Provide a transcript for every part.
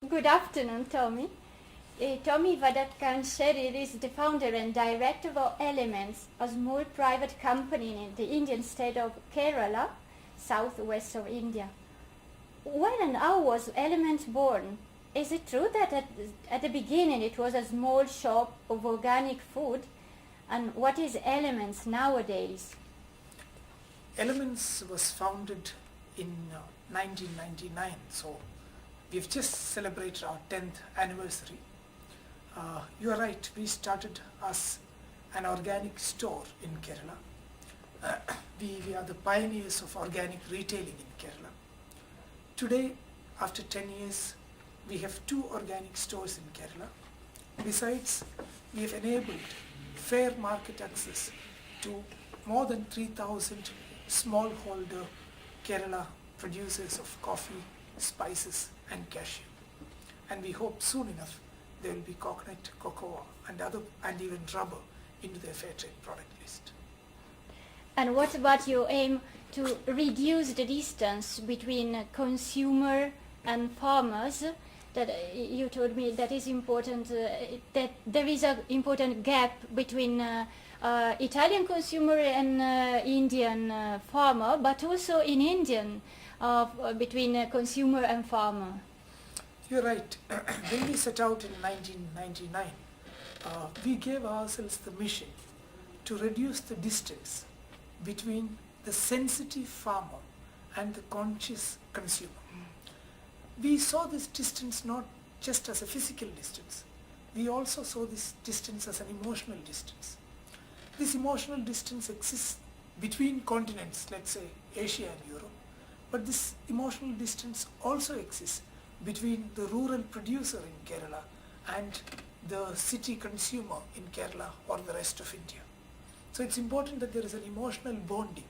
Good afternoon, Tomy. Tomy Vadakkancheril is the founder and director of Elements, a small private company in the Indian state of Kerala, southwest of India. When and how was Elements born? Is it true that at the beginning it was a small shop of organic food? And what is Elements nowadays? Elements was founded in 1999, so we've just celebrated our 10th anniversary. You are right, we started as an organic store in Kerala. We are the pioneers of organic retailing in Kerala. Today, after 10 years, we have 2 organic stores in Kerala. Besides, we have enabled fair market access to more than 3,000 smallholder Kerala producers of coffee, spices and cashew. And we hope soon enough there will be coconut, cocoa and even rubber into their fair trade product list. And what about your aim to reduce the distance between consumer and farmers? That you told me that is important, that there is an important gap between Italian consumer and Indian farmer, but also in Indian between consumer and farmer. You're right. When we set out in 1999, we gave ourselves the mission to reduce the distance between the sensitive farmer and the conscious consumer. We saw this distance not just as a physical distance, we also saw this distance as an emotional distance. This emotional distance exists between continents, let's say Asia and Europe, but this emotional distance also exists between the rural producer in Kerala and the city consumer in Kerala or the rest of India. So it's important that there is an emotional bonding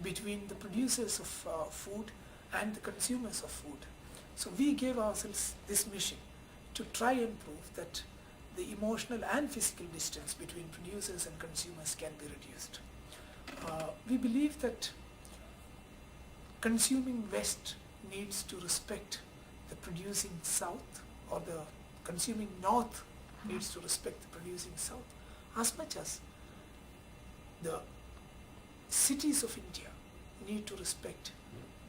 between the producers of food and the consumers of food. So we gave ourselves this mission to try and prove that the emotional and physical distance between producers and consumers can be reduced. We believe that consuming West needs to respect the producing South, or the consuming North needs to respect the producing South, as much as the cities of India need to respect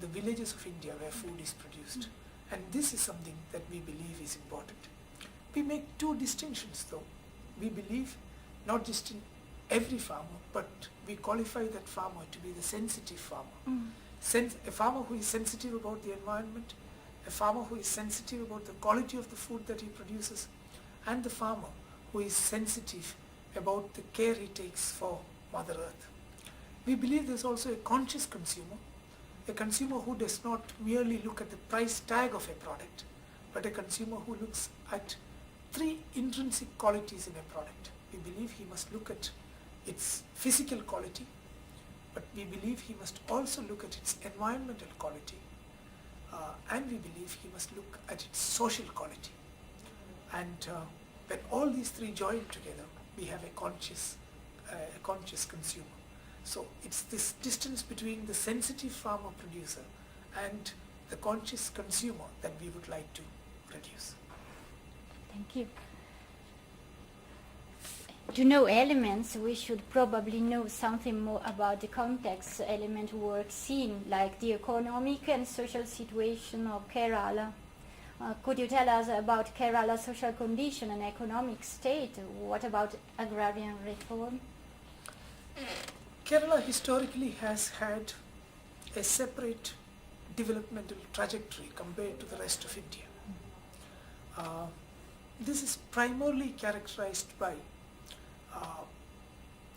the villages of India where food is produced. And this is something that we believe is important. We make 2 distinctions though. We believe not just in every farmer, but we qualify that farmer to be the sensitive farmer. A farmer who is sensitive about the environment, a farmer who is sensitive about the quality of the food that he produces, and the farmer who is sensitive about the care he takes for Mother Earth. We believe there is also a conscious consumer, a consumer who does not merely look at the price tag of a product, but a consumer who looks at 3 intrinsic qualities in a product. We believe he must look at its physical quality, but we believe he must also look at its environmental quality, and we believe he must look at its social quality. And when all these 3 join together, we have a conscious consumer. So it's this distance between the sensitive farmer producer and the conscious consumer that we would like to reduce. Thank you. To know Elements, we should probably know something more about the context Element works in, like the economic and social situation of Kerala. Could you tell us about Kerala's social condition and economic state? What about agrarian reform? Kerala historically has had a separate developmental trajectory compared to the rest of India. This is primarily characterized by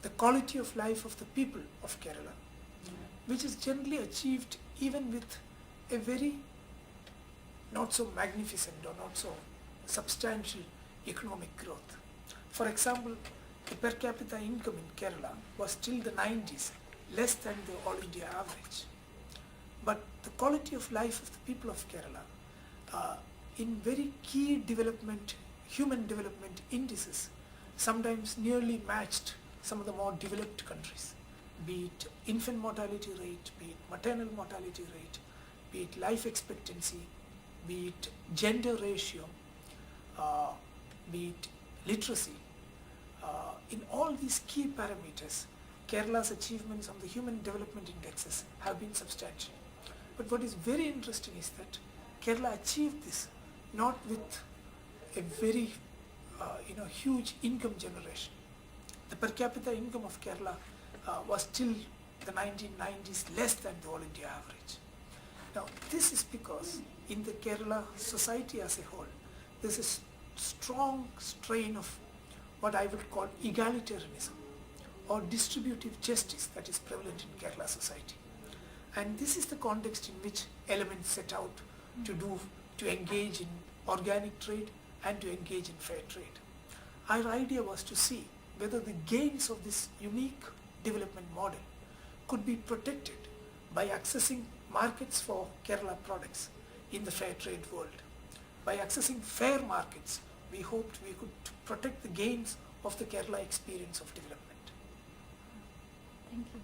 the quality of life of the people of Kerala, which is generally achieved even with a very not so magnificent or not so substantial economic growth. For example, the per capita income in Kerala was till the 90s less than the all India average. But the quality of life of the people of Kerala in very key human development indices sometimes nearly matched some of the more developed countries, be it infant mortality rate, be it maternal mortality rate, be it life expectancy, be it gender ratio, be it literacy, in all these key parameters, Kerala's achievements on the Human Development Indexes have been substantial. But what is very interesting is that Kerala achieved this not with a very huge income generation. The per capita income of Kerala was till the 1990s less than the all India average. Now this is because in the Kerala society as a whole, there is a strong strain of what I would call egalitarianism or distributive justice that is prevalent in Kerala society. And this is the context in which elements set out to engage in organic trade and to engage in fair trade. Our idea was to see whether the gains of this unique development model could be protected by accessing markets for Kerala products in the fair trade world. By accessing fair markets, we hoped we could protect the gains of the Kerala experience of development. Thank you.